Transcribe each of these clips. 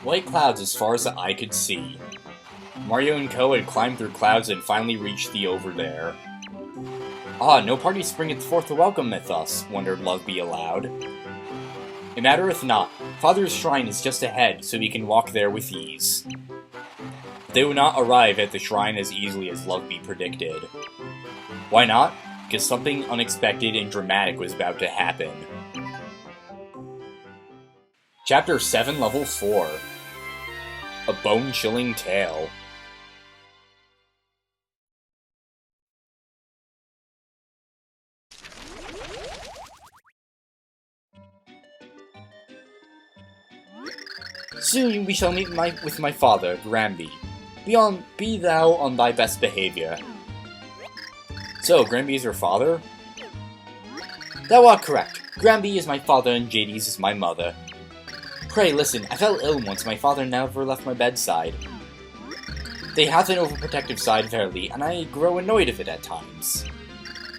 White clouds as far as the eye could see. Mario and Co. had climbed through clouds and finally reached the over there. Ah, no party springeth forth to welcome us, wondered Loveby aloud. It mattereth not. Father's shrine is just ahead, so we can walk there with ease. They would not arrive at the shrine as easily as Loveby predicted. Why not? Because something unexpected and dramatic was about to happen. Chapter 7, Level 4. A bone-chilling tale. Soon we shall meet with my father, Granby. Be thou on thy best behavior. So, Granby is your father? Thou art correct. Granby is my father and Jades is my mother. Pray listen, I fell ill once, my father never left my bedside. They hath an overprotective side, verily, and I grow annoyed of it at times.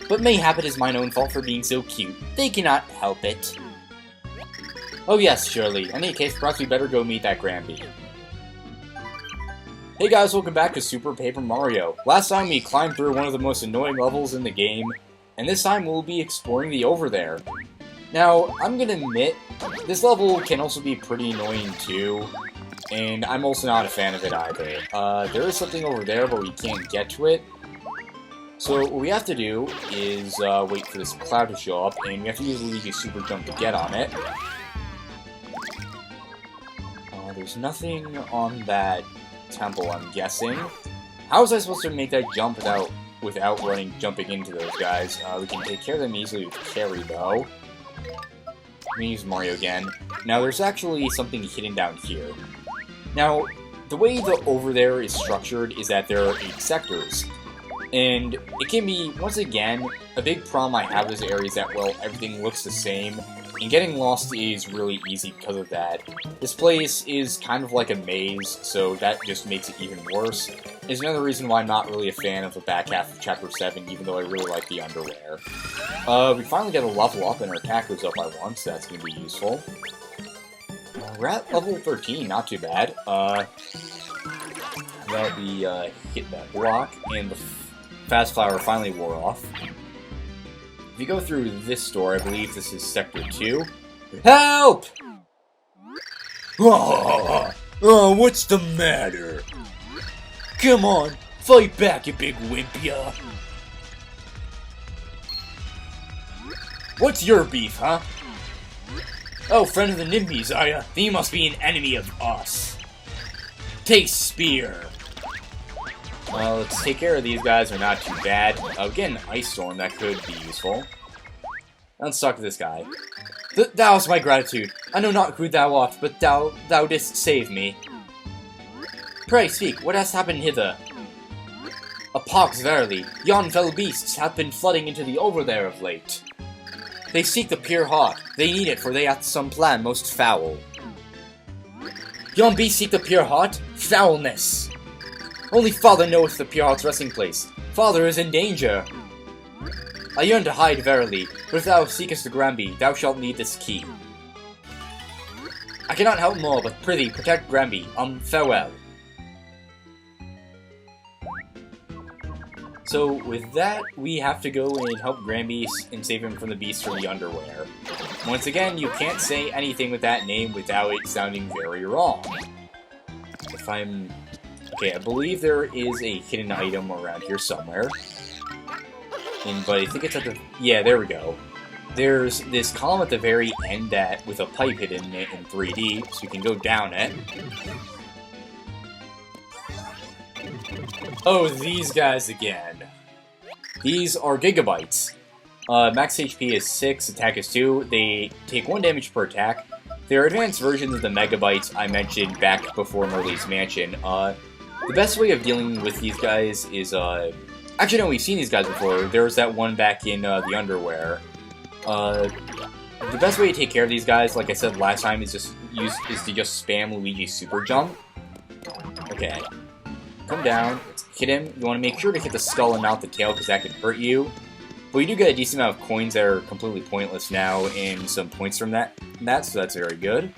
But mayhap it is mine own fault for being so cute. They cannot help it. Oh yes, surely. In any case, perhaps we better go meet that Granby. Hey guys, welcome back to Super Paper Mario. Last time we climbed through one of the most annoying levels in the game, and this time we'll be exploring the over there. Now, I'm gonna admit, this level can also be pretty annoying too, and I'm also not a fan of it either. There is something over there, but we can't get to it. So what we have to do is wait for this cloud to show up, and we have to use Luigi's Super Jump to get on it. There's nothing on that temple, I'm guessing. How was I supposed to make that jump without jumping into those guys? We can take care of them easily with Carry, though. Let me use Mario again. Now, there's actually something hidden down here. Now, the way the over there is structured is that there are 8 sectors. And it can be, once again, a big problem I have with this area is that, well, everything looks the same. And getting lost is really easy because of that. This place is kind of like a maze, so that just makes it even worse. It's another reason why I'm not really a fan of the back half of Chapter 7, even though I really like the underwear. We finally get a level up and our attack goes up by 1, so that's going to be useful. We're at level 13, not too bad. We hit that block, and the Fast Flower finally wore off. If you go through this door, I believe this is Sector 2. Help! Oh, what's the matter? Come on, fight back, you big wimpia! What's your beef, huh? Oh, friend of the Nimbies, are ya? Then you must be an enemy of us. Take Spear! Well, let's take care of these guys, they're not too bad. Again, Ice Storm, that could be useful. Let's talk to this guy. Thou is my gratitude. I know not who thou art, but thou didst save me. Pray, speak, what has happened hither? A pox, verily. Yon fell beasts hath been flooding into the over there of late. They seek the pure heart. They need it, for they hath some plan most foul. Yon beasts seek the pure heart? Foulness! Only Father knoweth the pure heart's resting place. Father is in danger. I yearn to hide, verily, but if thou seekest the Granby, thou shalt need this key. I cannot help more, but prithee, protect Granby. Farewell. So, with that, we have to go and help Granby and save him from the beast from the underwear. Once again, you can't say anything with that name without it sounding very wrong. Okay, I believe there is a hidden item around here somewhere. But I think it's at the... Yeah, there we go. There's this column at the very end with a pipe hidden in it in 3D, so you can go down it. Oh, these guys again. These are Gigabytes. Max HP is 6, attack is 2. They take 1 damage per attack. They're advanced versions of the Megabytes I mentioned back before Merly's Mansion. The best way of dealing with these guys is, actually, no, we've seen these guys before. There was that one back in, the underwear. The best way to take care of these guys, like I said last time, is to just spam Luigi's Super Jump. Okay. Come down. Let's hit him. You want to make sure to hit the skull and not the tail, because that could hurt you. But you do get a decent amount of coins that are completely pointless now, and some points from that, so that's very good.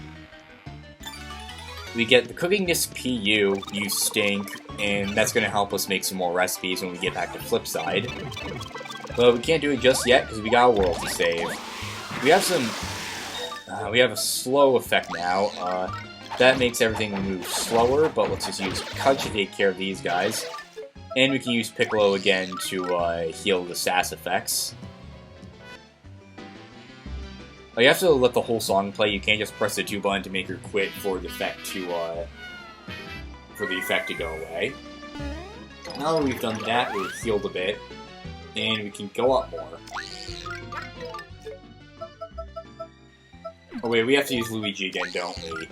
we get the Cooking Disc PU, you stink, and that's going to help us make some more recipes when we get back to Flipside. But we can't do it just yet because we got a world to save. We have some... we have a slow effect now. That makes everything move slower, but let's just use Cut to take care of these guys. And we can use Piccolo again to heal the sass effects. You have to let the whole song play. You can't just press the 2 button to make her quit for the effect to go away. Now that we've done that, we've healed a bit, and we can go up more. Oh wait, we have to use Luigi again, don't we?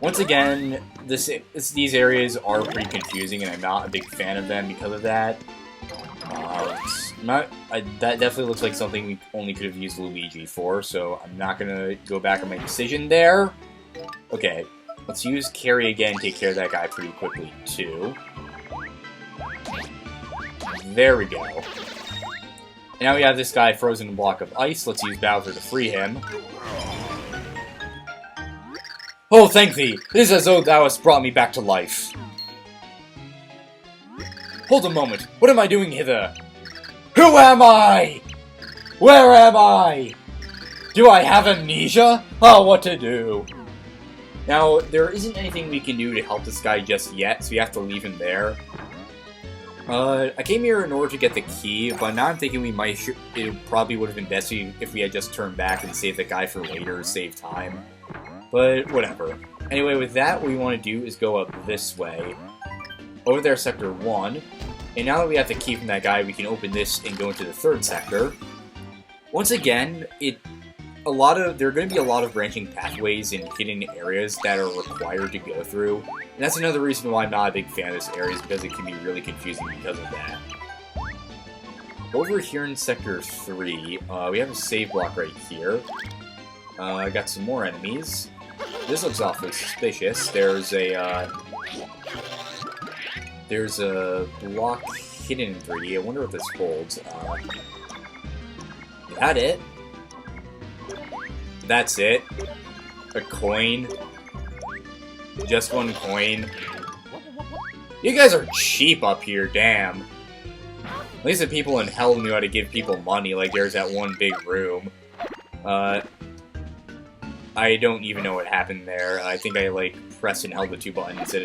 Once again, these areas are pretty confusing, and I'm not a big fan of them because of that. That definitely looks like something we only could have used Luigi for, so I'm not gonna go back on my decision there. Okay, let's use Carrie again and take care of that guy pretty quickly, too. There we go. And now we have this guy frozen in a block of ice. Let's use Bowser to free him. Oh, thank thee! It is as though thou hast brought me back to life. Hold a moment. What am I doing hither? Who am I? Where am I? Do I have amnesia? Oh, what to do? Now, there isn't anything we can do to help this guy just yet, so we have to leave him there. I came here in order to get the key, but now I'm thinking it probably would have been best if we had just turned back and saved the guy for later, save time. But, whatever. Anyway, with that, what we want to do is go up this way. Over there, Sector 1. And now that we have the key from that guy, we can open this and go into the 3rd sector. Once again, there are going to be a lot of branching pathways and hidden areas that are required to go through. And that's another reason why I'm not a big fan of this area, is because it can be really confusing because of that. Over here in Sector 3, we have a save block right here. I got some more enemies. This looks awfully suspicious. There's a block hidden in 3D. I wonder what this holds. Is that it? That's it? A coin? Just one coin? You guys are cheap up here, damn. At least the people in hell knew how to give people money, like there's that one big room. I don't even know what happened there. I think I, like, pressed and held the 2 buttons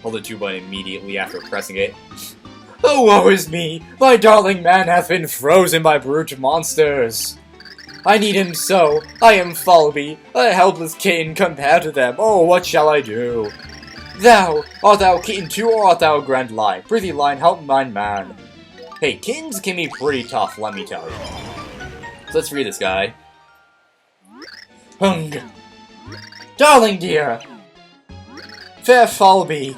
hold the 2 button immediately after pressing it. Oh, woe is me! My darling man hath been frozen by brute monsters! I need him so! I am Falby, a helpless kitten compared to them. Oh, what shall I do? Art thou kitten too, or art thou a grand lion? Prithee, lion, help mine man. Hey, kittens can be pretty tough, let me tell you. So let's free this guy. Hung! Darling dear! Fair Falby!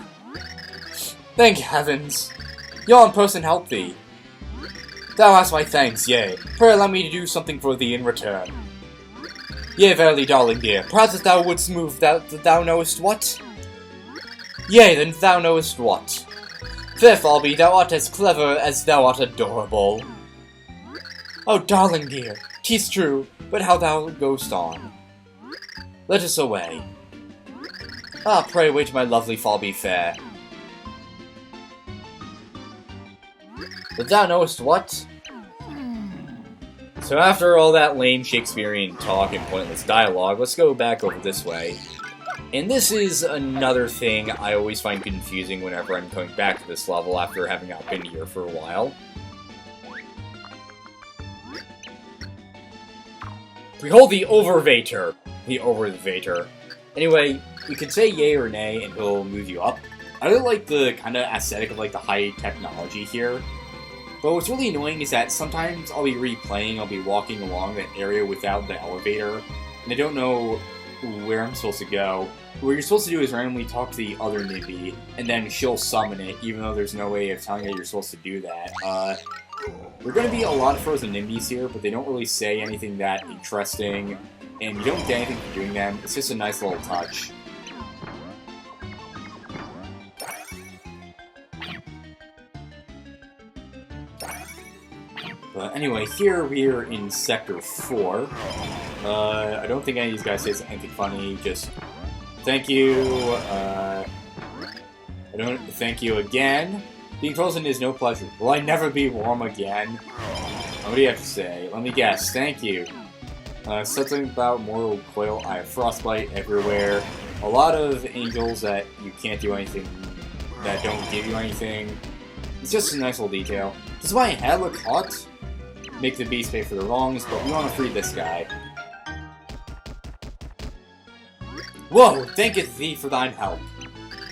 Thank heavens! Yon person help thee! Thou hast my thanks, yea. Pray allow me to do something for thee in return. Yea, verily, darling dear, perhaps if thou wouldst move thou knowest what? Yea, then thou knowest what. Fair Falby, thou art as clever as thou art adorable. Oh, darling dear, 'tis true, but how thou goest on. Let us away. Ah, pray wait my lovely Falby fair. But thou knowest what? So after all that lame Shakespearean talk and pointless dialogue, let's go back over this way. And this is another thing I always find confusing whenever I'm coming back to this level after having not been here for a while. Behold the Overvator! The Overvator. Anyway, you can say yay or nay and he'll move you up. I really like the kind of aesthetic of like the high technology here. But what's really annoying is that sometimes I'll be replaying, I'll be walking along that area without the elevator, and I don't know where I'm supposed to go. What you're supposed to do is randomly talk to the other Nimby, and then she'll summon it, even though there's no way of telling you you're supposed to do that. There are going to be a lot of frozen Nimbys here, but they don't really say anything that interesting, and you don't get anything for doing them. It's just a nice little touch. But anyway, here we're in Sector 4. I don't think any of these guys say anything funny, just Thank you, I don't thank you again. Being frozen is no pleasure. Will I never be warm again? What do you have to say? Let me guess. Thank you. Something about mortal coil. I have frostbite everywhere. A lot of angels that you can't do anything, that don't give you anything. It's just a nice little detail. Does my head look hot? Make the beast pay for their wrongs, but we want to free this guy. Whoa! Thanketh thee for thine help.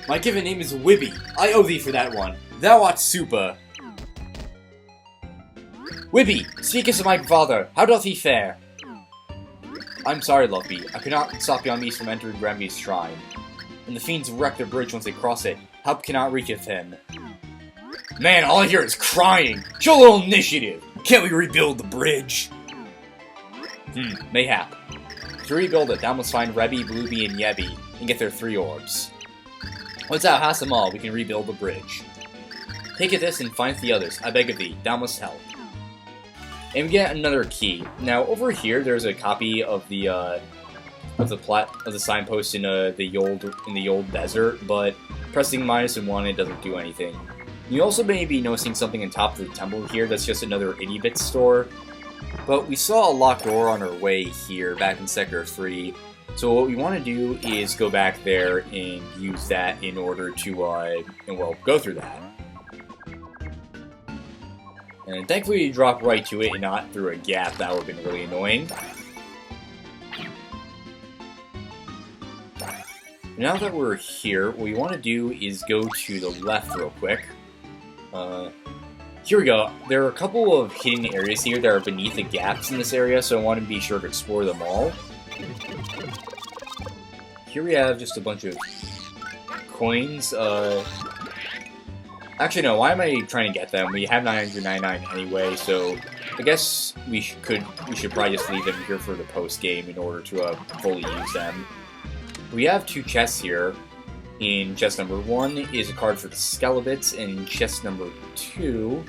My given name is Wibby. I owe thee for that one. Thou art super. Wibby, speakest of my father, how doth he fare? I'm sorry, Loveby. I could not stop yon beast from entering Granby's shrine. And the fiends wreck the bridge once they cross it. Help cannot reacheth him. Man, all I hear is crying. Show a little initiative. Can't we rebuild the bridge? Mayhap. To rebuild it, thou must find Rebby, Blueby, and Yebby, and get their 3 orbs. Once thou hast them all, we can rebuild the bridge. Take this and find the others. I beg of thee, thou must help. And we get another key. Now over here, there's a copy of the signpost in the old desert, but pressing -1 it doesn't do anything. You also may be noticing something on top of the temple here. That's just another Idiobit store. But we saw a locked door on our way here back in Sector 3. So what we want to do is go back there and use that in order to go through that. And thankfully you drop right to it and not through a gap. That would have been really annoying. Now that we're here, what we want to do is go to the left real quick. Here we go. There are a couple of hidden areas here that are beneath the gaps in this area, so I want to be sure to explore them all. Here we have just a bunch of coins. Actually, no. Why am I trying to get them? We have 999 anyway, so I guess we should probably just leave them here for the post game in order to fully use them. We have 2 chests here. In chest number 1 is a card for the Skelebits, and in chest number 2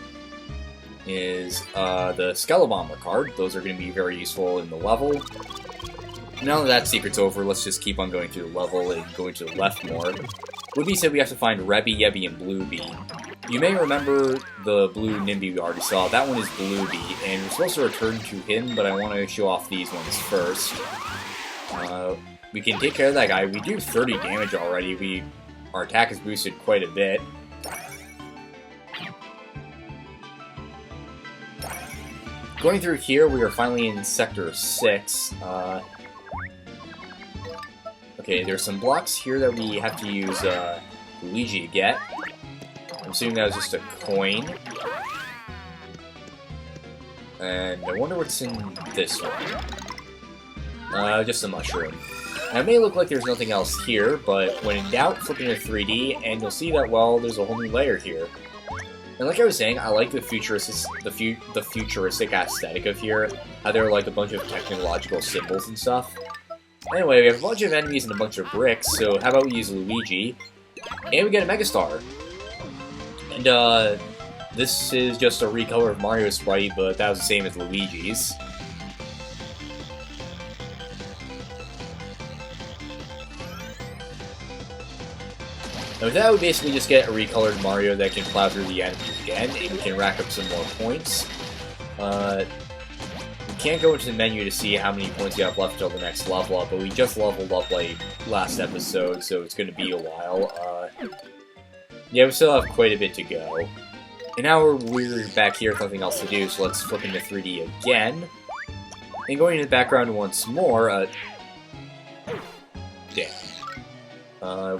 is the Skelebomber card. Those are going to be very useful in the level. Now that secret's over, let's just keep on going through the level and going to the left more. Wibby said we have to find Rebby, Yebby, and Blueby. You may remember the blue Nimby we already saw. That one is Blueby, and we're supposed to return to him, but I want to show off these ones first. We can take care of that guy. We do 30 damage already. Our attack is boosted quite a bit. Going through here, we are finally in Sector 6. Okay, there's some blocks here that we have to use Luigi to get. I'm assuming that was just a coin. And I wonder what's in this one. Just a mushroom. Now, it may look like there's nothing else here, but when in doubt, flip into 3D, and you'll see that, well, there's a whole new layer here. And like I was saying, I like the futuristic aesthetic of here, how there are like a bunch of technological symbols and stuff. Anyway, we have a bunch of enemies and a bunch of bricks, so how about we use Luigi, and we get a Megastar. And this is just a recolor of Mario's sprite, but that was the same as Luigi's. And with that, we basically just get a recolored Mario that can plow through the enemies again, and we can rack up some more points. We can't go into the menu to see how many points you have left until the next level up, but we just leveled up like last episode, so it's going to be a while. Yeah, we still have quite a bit to go. And now we're back here with nothing else to do, so let's flip into 3D again. And going into the background once more, damn.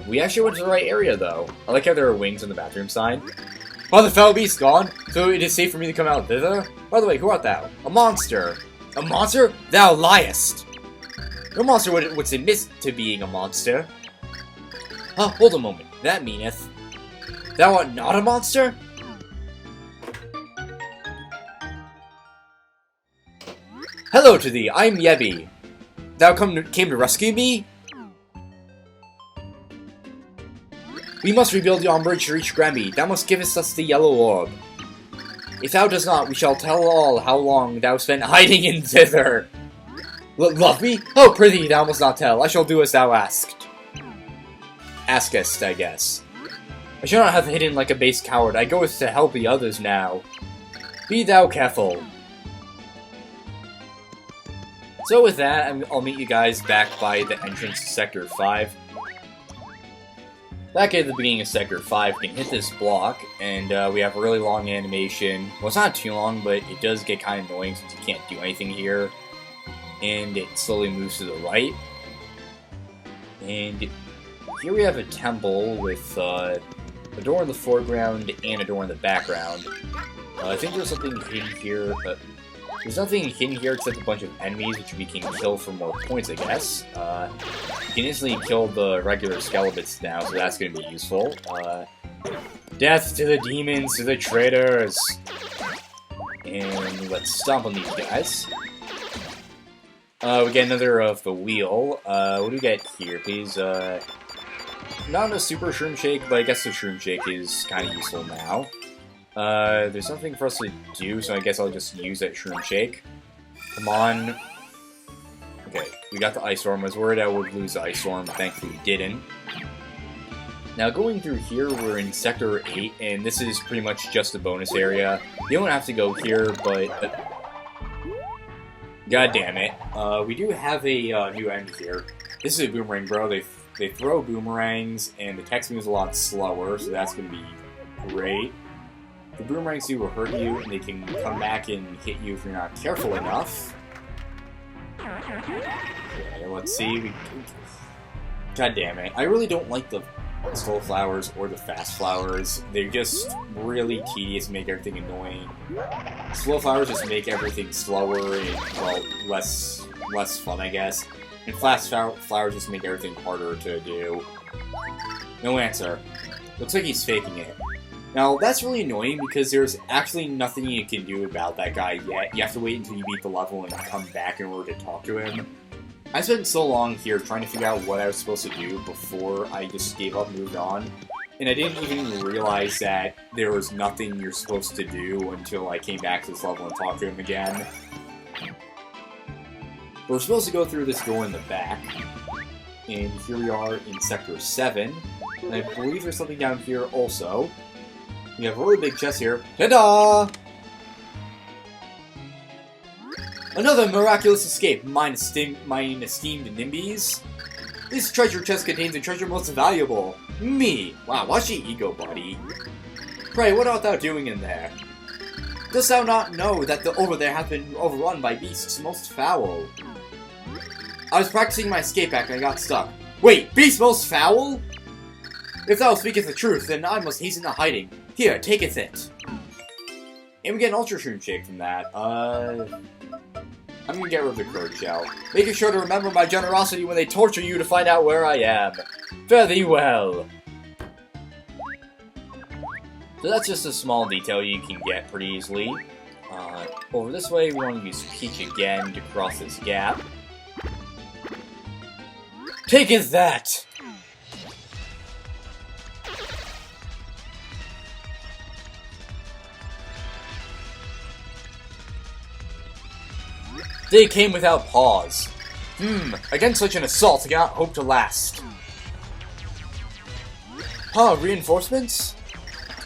We actually went to the right area, though. I like how there are wings on the bathroom sign. Oh, the foul beast's gone, so it is safe for me to come out thither? By the way, who art thou? A monster! A monster? Thou liest! No monster would admit to being a monster. Huh, hold a moment. That meaneth. Thou art not a monster? Hello to thee, I am Yebby. Thou came to rescue me? We must rebuild yon bridge to reach Granby. Thou must give us the yellow orb. If thou does not, we shall tell all how long thou spent hiding in thither. Love me? Oh, prithee, thou must not tell. I shall do as thou asked. Askest, I guess. I should not have hidden like a base coward. I goeth to help the others now. Be thou careful. So with that, I'll meet you guys back by the entrance to Sector 5. Back at the beginning of Sector 5, we can hit this block, and we have a really long animation. Well, it's not too long, but it does get kind of annoying since you can't do anything here. And it slowly moves to the right. And here we have a temple with a door in the foreground and a door in the background. I think there's something hidden here, but there's nothing hidden here except a bunch of enemies which we can kill for more points, I guess. You can instantly kill the regular skeletons now, so that's going to be useful. Death to the demons, to the traitors! And let's stomp on these guys. We get another of the wheel. What do we get here, please? Not a super Shroom Shake, but I guess the Shroom Shake is kind of useful now. There's nothing for us to do, so I guess I'll just use that Shroom Shake. Come on. Okay, we got the Ice Storm. I was worried I would lose the Ice Storm, but thankfully we didn't. Now, going through here, we're in Sector 8, and this is pretty much just a bonus area. You don't have to go here, but... God damn it. We do have a new end here. This is a Boomerang, bro. They throw boomerangs, and the text moves a lot slower, so that's going to be great. The boomerangs do will hurt you, and they can come back and hit you if you're not careful enough. Okay, let's see. God damn it. I really don't like the slow flowers or the fast flowers. They're just really tedious and make everything annoying. Slow flowers just make everything slower and, well, less fun, I guess. And fast flowers just make everything harder to do. No answer. Looks like he's faking it. Now, that's really annoying because there's actually nothing you can do about that guy yet. You have to wait until you beat the level and come back in order to talk to him. I spent so long here trying to figure out what I was supposed to do before I just gave up and moved on. And I didn't even realize that there was nothing you're supposed to do until I came back to this level and talked to him again. We're supposed to go through this door in the back. And here we are in Sector 7. And I believe there's something down here also. We have a really big chest here. Ta-da! Another miraculous escape, mine esteemed Nimbies. This treasure chest contains the treasure most valuable. Me! Wow, watch the ego, buddy. Pray, what art thou doing in there? Dost thou not know that the over there hath been overrun by beasts most foul? I was practicing my escape act and I got stuck. Wait, beast most foul? If thou speakest the truth, then I must hasten to hiding. Here, taketh it. And we get an Ultra Shroom Shake from that. I'm gonna get rid of the Courage Shell. Making sure to remember my generosity when they torture you to find out where I am. Fare thee well. So that's just a small detail you can get pretty easily. Over this way, we want to use Peach again to cross this gap. Taketh that! They came without pause. Against such an assault, I cannot hope to last. Huh, reinforcements?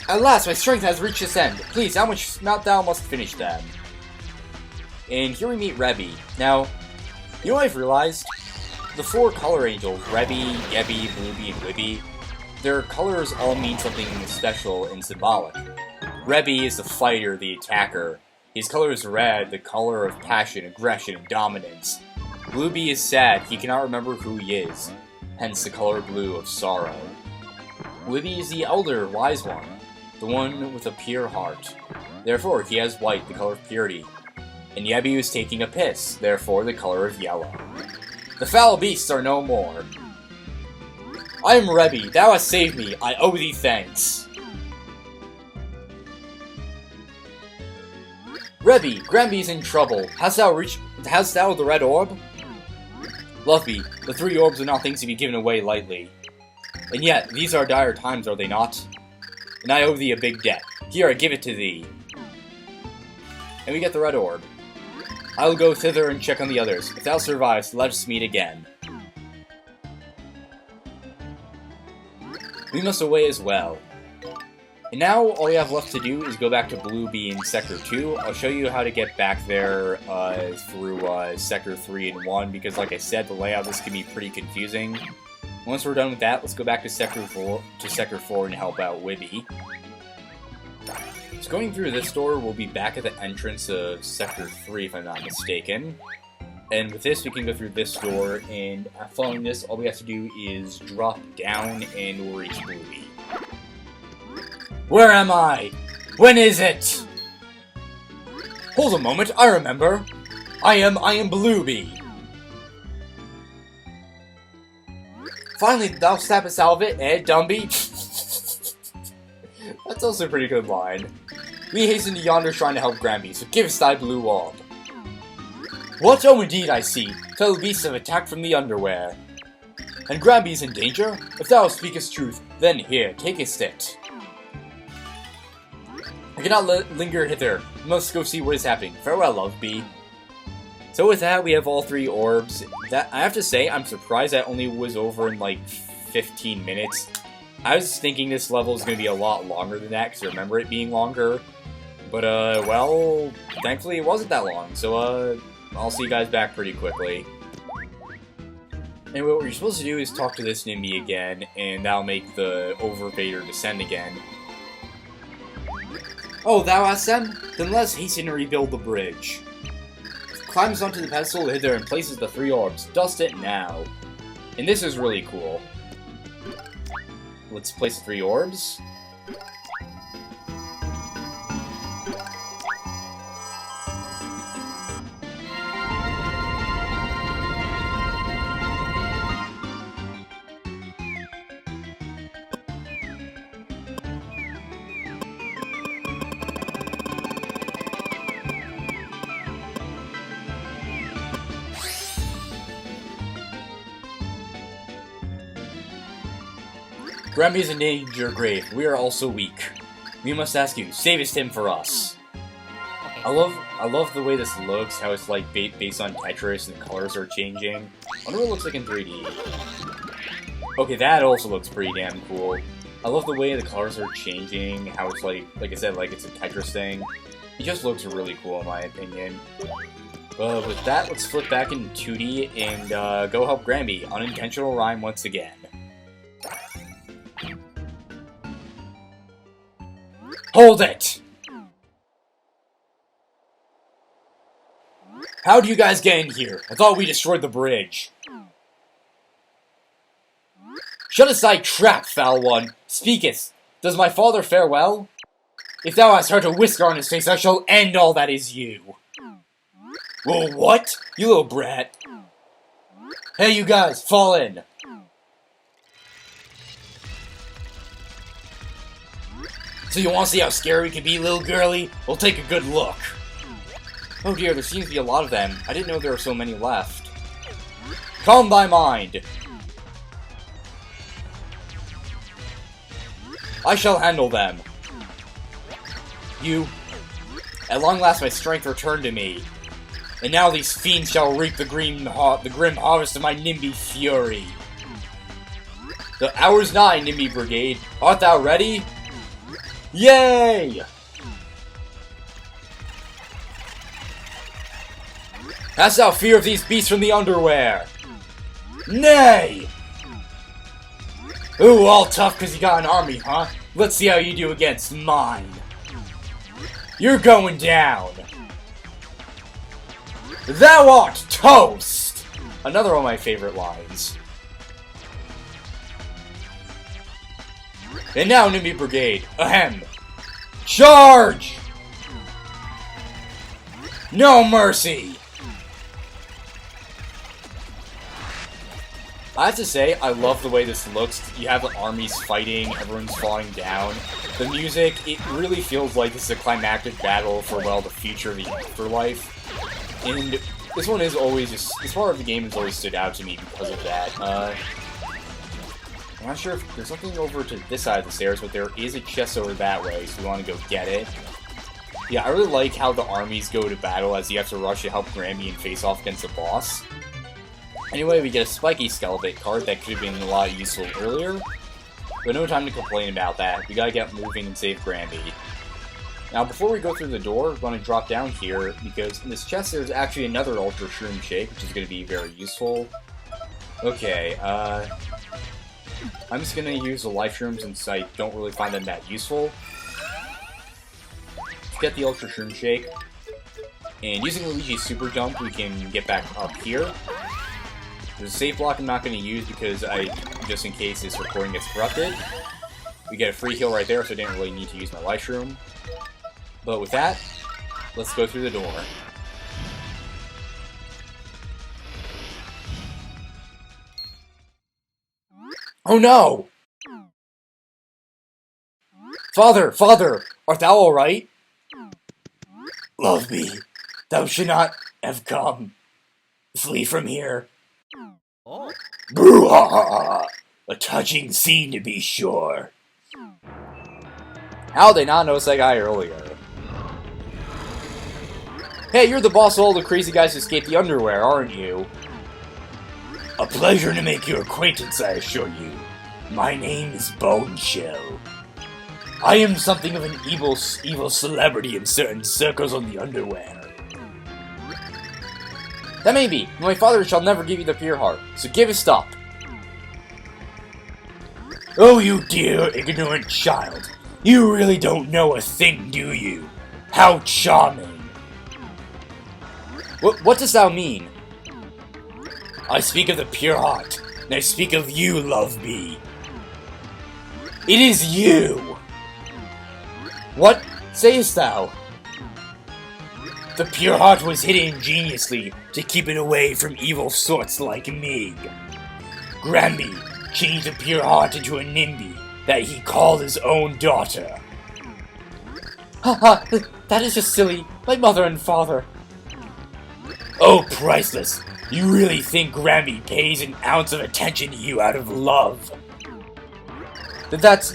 At last, my strength has reached its end. Please, thou must finish them. And here we meet Rebby. Now, you know what I've realized? The 4 color angels, Rebby, Yebby, Blueby, and Wibby, their colors all mean something special and symbolic. Rebby is the fighter, the attacker. His color is red, the color of passion, aggression, and dominance. Blueby is sad, he cannot remember who he is, hence the color blue of sorrow. Wibby is the elder, wise one, the one with a pure heart. Therefore, he has white, the color of purity. And Yebby is taking a piss, therefore the color of yellow. The foul beasts are no more. I am Rebby, thou hast saved me, I owe thee thanks. Rebby, Granby's in trouble. Hast thou the red orb? Loveby, the 3 orbs are not things to be given away lightly. And yet, these are dire times, are they not? And I owe thee a big debt. Here, I give it to thee. And we get the red orb. I will go thither and check on the others. If thou survivest, let us meet again. lead us away as well. And now, all we have left to do is go back to Blue Bee in Sector 2. I'll show you how to get back there through Sector 3 and 1, because like I said, the layout of this can be pretty confusing. Once we're done with that, let's go back to Sector 4 and help out Wibby. So going through this door, we'll be back at the entrance of Sector 3, if I'm not mistaken. And with this, we can go through this door, and following this, all we have to do is drop down, and we'll reach Blue Bee. Where am I? When is it? Hold a moment, I remember. I am Blue Bee. Finally, thou snappest out of it, eh, Dumby? That's also a pretty good line. We hasten to yonder shrine to help Granby, so give us thy blue orb. What? Oh, indeed, I see. Fellow beasts have attacked from the underwear. And Granby's in danger? If thou speakest truth, then here, takest it. I cannot linger hither. We must go see what is happening. Farewell, Love Bee. So with that, we have all 3 orbs. That I have to say, I'm surprised that only was over in like 15 minutes. I was thinking this level is going to be a lot longer than that, because I remember it being longer. But, well, thankfully it wasn't that long. So, I'll see you guys back pretty quickly. Anyway, what you're supposed to do is talk to this Nimby again, and that'll make the Overvader descend again. Oh, thou hast them? Then let's hasten to rebuild the bridge. Climbs onto the pedestal hither and places the 3 orbs. Dust it now. And this is really cool. Let's place the 3 orbs. Granby is in danger grave. We are also weak. We must ask you, savest him for us. Okay. I love the way this looks, how it's like based on Tetris and the colors are changing. I wonder what it looks like in 3D. Okay, that also looks pretty damn cool. I love the way the colors are changing, how it's like I said, like it's a Tetris thing. It just looks really cool in my opinion. With that, let's flip back into 2D and go help Granby. Unintentional rhyme once again. Hold it! How do you guys get in here? I thought we destroyed the bridge. Shut aside trap, foul one. Speaketh. Does my father fare well? If thou hast hurt a whisker on his face, I shall end all that is you. Whoa, what? You little brat. Hey, you guys, fall in. So you want to see how scary we can be, little girlie? We'll take a good look. Oh dear, there seems to be a lot of them. I didn't know there were so many left. Calm thy mind. I shall handle them. You. At long last my strength returned to me. And now these fiends shall reap the grim harvest of my Nimby fury. The hour's nigh, Nimby Brigade. Art thou ready? Yay! Hast thou fear of these beasts from the underwear? Nay! Ooh, all tough because you got an army, huh? Let's see how you do against mine. You're going down. Thou art toast! Another one of my favorite lines. And now, Nimby Brigade, ahem! Charge! No mercy! I have to say, I love the way this looks. You have the armies fighting, everyone's falling down. The music, it really feels like this is a climactic battle for, well, the future of the afterlife. And this one is always just, this part of the game has always stood out to me because of that. I'm not sure if there's something over to this side of the stairs, but there is a chest over that way, so we want to go get it. Yeah, I really like how the armies go to battle as you have to rush to help Granby and face off against the boss. Anyway, we get a Spiky Skeleton card that could have been a lot useful earlier. But no time to complain about that. We gotta get moving and save Granby. Now, before we go through the door, we're going to drop down here, because in this chest there's actually another Ultra Shroom Shake, which is going to be very useful. Okay, I'm just going to use the Life Shrooms since I don't really find them that useful. Let's get the Ultra Shroom Shake. And using Luigi's Super Jump, we can get back up here. There's a safe block I'm not going to use because just in case this recording gets corrupted. We get a free heal right there, so I didn't really need to use my Life Shroom. But with that, let's go through the door. Oh no! Father! Father! Art thou alright? Love me. Thou should not have come. Flee from here. Oh. Boo-ha-ha! A touching scene to be sure. How did they not notice that guy earlier? Hey, you're the boss of all the crazy guys who escaped the underwear, aren't you? A pleasure to make your acquaintance, I assure you. My name is Boneshell. I am something of an evil celebrity in certain circles on the underwear. That may be, but my father shall never give you the pure heart, so give us stop. Oh, you dear, ignorant child. You really don't know a thing, do you? How charming. What does thou mean? I speak of the pure heart, and I speak of you, love me. It is you! What sayest thou? The pure heart was hidden ingeniously to keep it away from evil sorts like me. Granby changed the pure heart into a NIMBY that he called his own daughter. Haha, that is just silly. My mother and father. Oh, priceless. You really think Granby pays an ounce of attention to you out of love?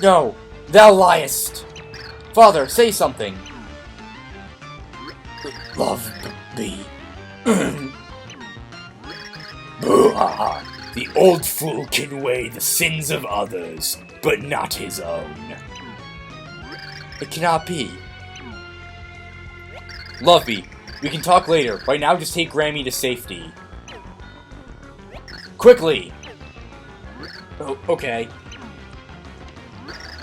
No. Thou liest. Father, say something. Love me. Boo-ha-ha. The old fool can weigh the sins of others, but not his own. It cannot be. Love me. We can talk later. Right now, just take Granby to safety. Quickly! Oh, okay.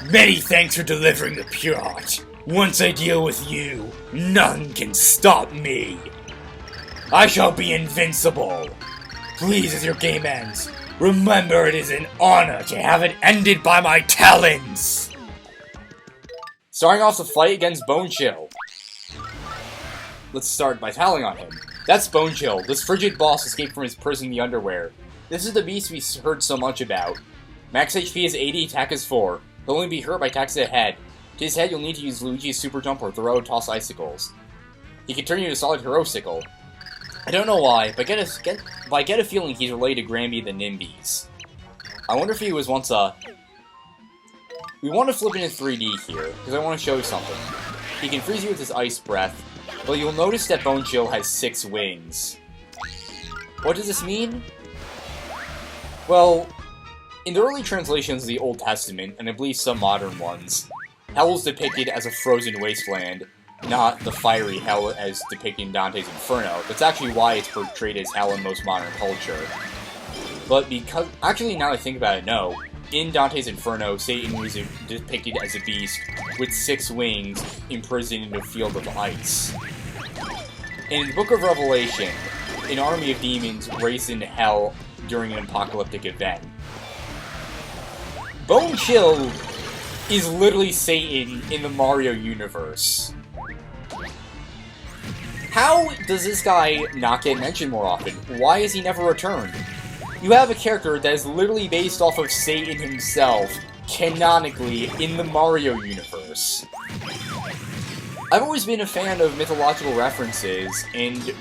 Many thanks for delivering the pure heart. Once I deal with you, none can stop me. I shall be invincible. Please, as your game ends, remember it is an honor to have it ended by my talons. Starting off the fight against Boneshell. Let's start by tallying on him. That's Boneshell. This frigid boss escaped from his prison in the underwear. This is the beast we heard so much about. Max HP is 80, attack is 4. He'll only be hurt by attacks to the head. To his head, you'll need to use Luigi's Super Jump or throw toss icicles. He can turn you into Solid Hero-sicle. I don't know why, but I get a feeling he's related to Granby the Nimbies. I wonder if he was once a... We want to flip it in 3D here, because I want to show you something. He can freeze you with his Ice Breath, but you'll notice that Boneshell has 6 wings. What does this mean? Well, in the early translations of the Old Testament, and I believe some modern ones, hell is depicted as a frozen wasteland, not the fiery hell as depicted in Dante's Inferno. That's actually why it's portrayed as hell in most modern culture. But because... Actually, now that I think about it, no. In Dante's Inferno, Satan was depicted as a beast with 6 wings imprisoned in a field of ice. In the Book of Revelation, an army of demons raced into hell during an apocalyptic event. Boneshell is literally Satan in the Mario universe. How does this guy not get mentioned more often? Why has he never returned? You have a character that is literally based off of Satan himself, canonically, in the Mario universe. I've always been a fan of mythological references, and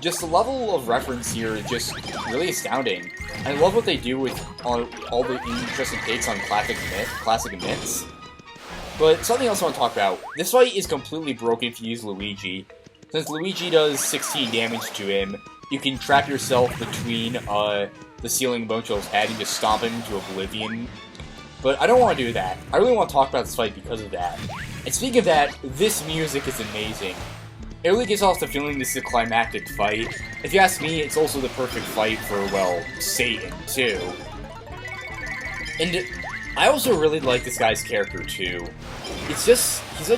just the level of reference here is just really astounding. I love what they do with all the interesting takes on classic myths. But something else I want to talk about. This fight is completely broken if you use Luigi. Since Luigi does 16 damage to him, you can trap yourself between the ceiling of Boneshell's head and just stomp him into oblivion. But I don't want to do that. I really want to talk about this fight because of that. And speaking of that, this music is amazing. It really gives off the feeling this is a climactic fight. If you ask me, it's also the perfect fight for, well, Satan, too. And I also really like this guy's character, too. It's just, he's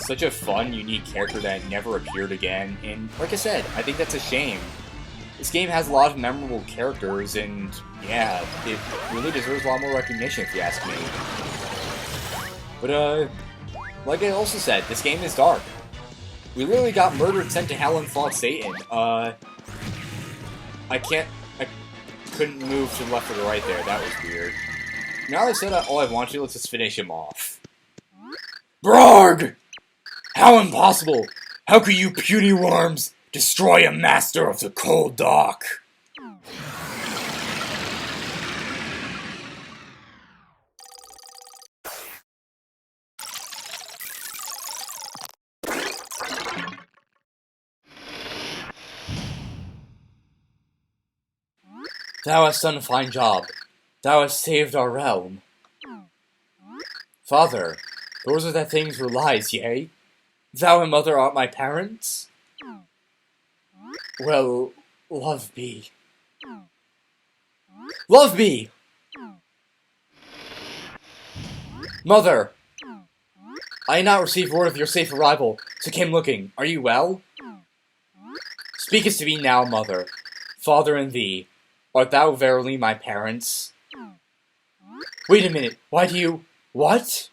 such a fun, unique character that never appeared again, and like I said, I think that's a shame. This game has a lot of memorable characters, and yeah, it really deserves a lot more recognition if you ask me. But, like I also said, this game is dark. We literally got murdered, sent to hell, and fought Satan. I couldn't move to the left or the right there, that was weird. Now that I said all I want to, let's just finish him off. Brarg! How impossible! How could you puny worms destroy a master of the cold dark? Thou hast done a fine job. Thou hast saved our realm. Father, those are the things were lies, yea? Thou and mother art my parents? Well, love be. Love be! Mother! I had not received word of your safe arrival, so came looking. Are you well? Speakest to me now, mother. Father and thee. Art thou verily my parents? Wait a minute, why do you... What?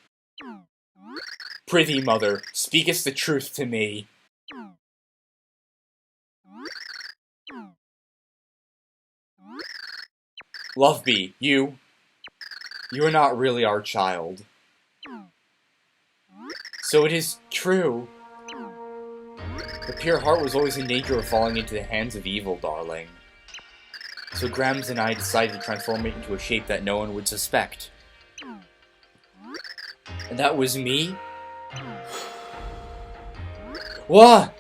Prithee, mother, speakest the truth to me. Loveby, you are not really our child. So it is true. The pure heart was always in danger of falling into the hands of evil, darling. So Grams and I decided to transform it into a shape that no one would suspect. And that was me? What?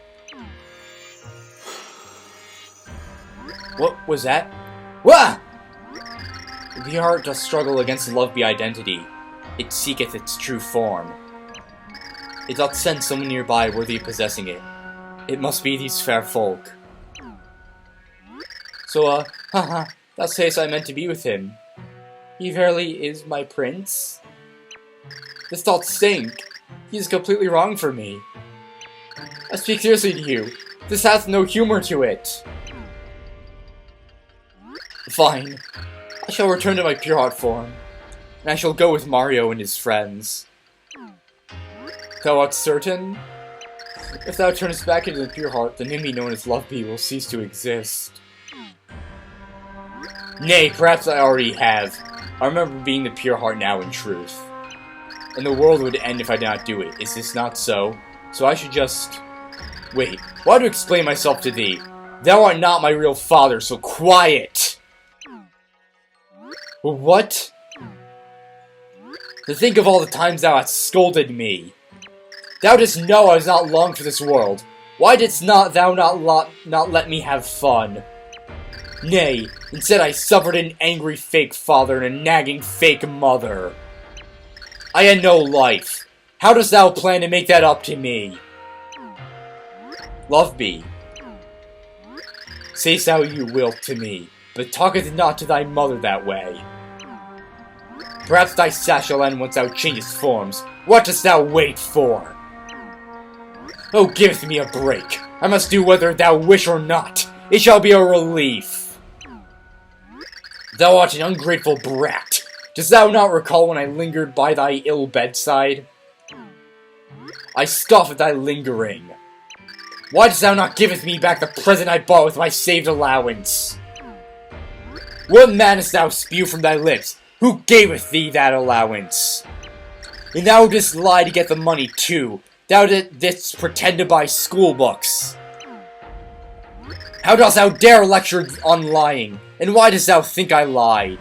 What was that? What? The heart doth struggle against the Loveby identity. It seeketh its true form. It doth sense someone nearby worthy of possessing it. It must be these fair folk. So, haha, thou sayest I meant to be with him. He verily is my prince? This thought stink. He is completely wrong for me. I speak seriously to you. This hath no humor to it. Fine. I shall return to my pure heart form, and I shall go with Mario and his friends. Thou art certain? If thou turnest back into the pure heart, the Nimby known as Loveby will cease to exist. Nay, perhaps I already have. I remember being the pure heart now in truth. And the world would end if I did not do it. Is this not so? So I should just... Wait, why do I explain myself to thee? Thou art not my real father, so quiet! What? To think of all the times thou hast scolded me. Thou didst know I was not long for this world. Why didst thou not let me have fun? Nay, instead I suffered an angry fake father and a nagging fake mother. I had no life. How dost thou plan to make that up to me? Loveby, say'st thou you wilt to me, but talketh not to thy mother that way. Perhaps thy sash shall end once thou changest forms. What dost thou wait for? Oh, giveth me a break. I must do whether thou wish or not. It shall be a relief. Thou art an ungrateful brat. Dost thou not recall when I lingered by thy ill bedside? I scoff at thy lingering. Why dost thou not giveth me back the present I bought with my saved allowance? What madness thou spew from thy lips? Who gaveth thee that allowance? And thou didst lie to get the money too. Thou didst pretend to buy school books. How dost thou dare lecture on lying? And why dost thou think I lied?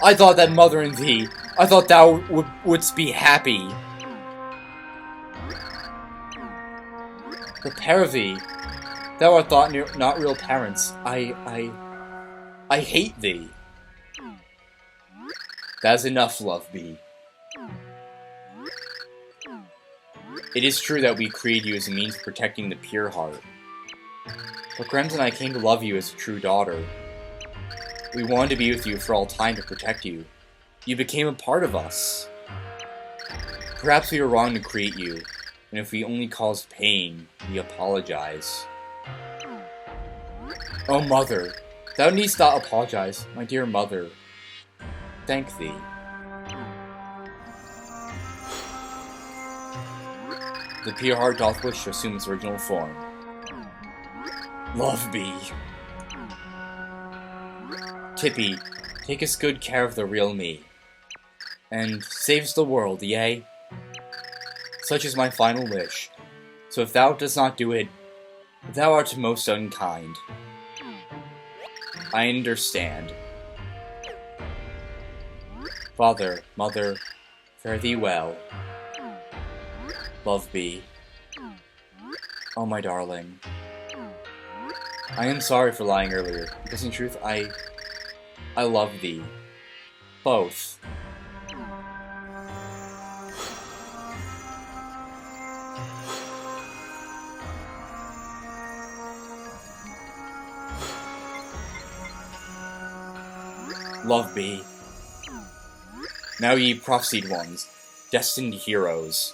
I thought that mother and thee, I thought thou wouldst be happy. The pair of thee, thou art thought not real parents. I hate thee. That is enough, Love Bee. It is true that we created you as a means of protecting the pure heart. But Grems and I came to love you as a true daughter. We wanted to be with you for all time to protect you. You became a part of us. Perhaps we were wrong to create you, and if we only caused pain, we apologize. Oh, Mother, thou needst not apologize, my dear mother. Thank thee. The pure heart doth wish to assume its original form. Love Bee. Tippy, takest good care of the real me, and saves the world, yea? Such is my final wish, so if thou dost not do it, thou art most unkind. I understand. Father, Mother, fare thee well. Love Bee. Oh, my darling. I am sorry for lying earlier, because in truth, I love thee. Both. Love Bee. Now ye prophesied ones, destined heroes.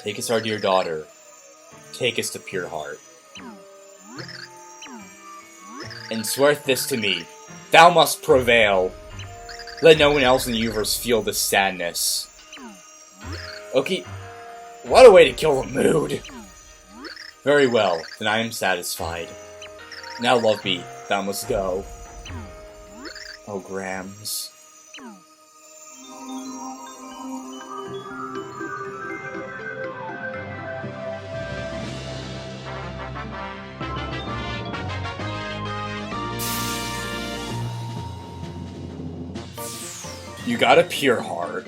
Take us our dear daughter. Take us to pure heart. And sweareth this to me, thou must prevail. Let no one else in the universe feel this sadness. Okay, what a way to kill the mood. Very well, then I am satisfied. Now, Love Bee, thou must go. Oh, Grams. You got a pure heart.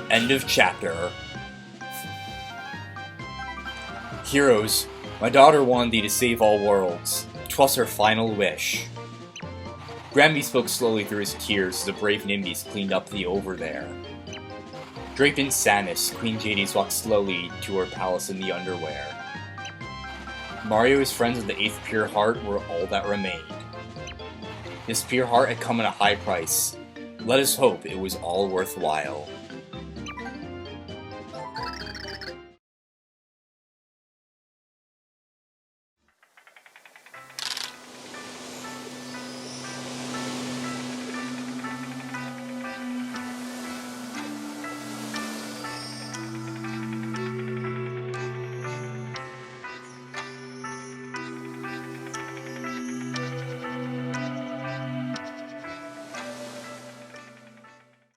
End of chapter. Heroes, my daughter wanted thee to save all worlds. 'Twas her final wish. Granby spoke slowly through his tears as the brave Nimbies cleaned up the over there. Draped in sadness, Queen Jadis walked slowly to her palace in the underwear. Mario's friends of the 8th Pure Heart were all that remained. This pure heart had come at a high price. Let us hope it was all worthwhile.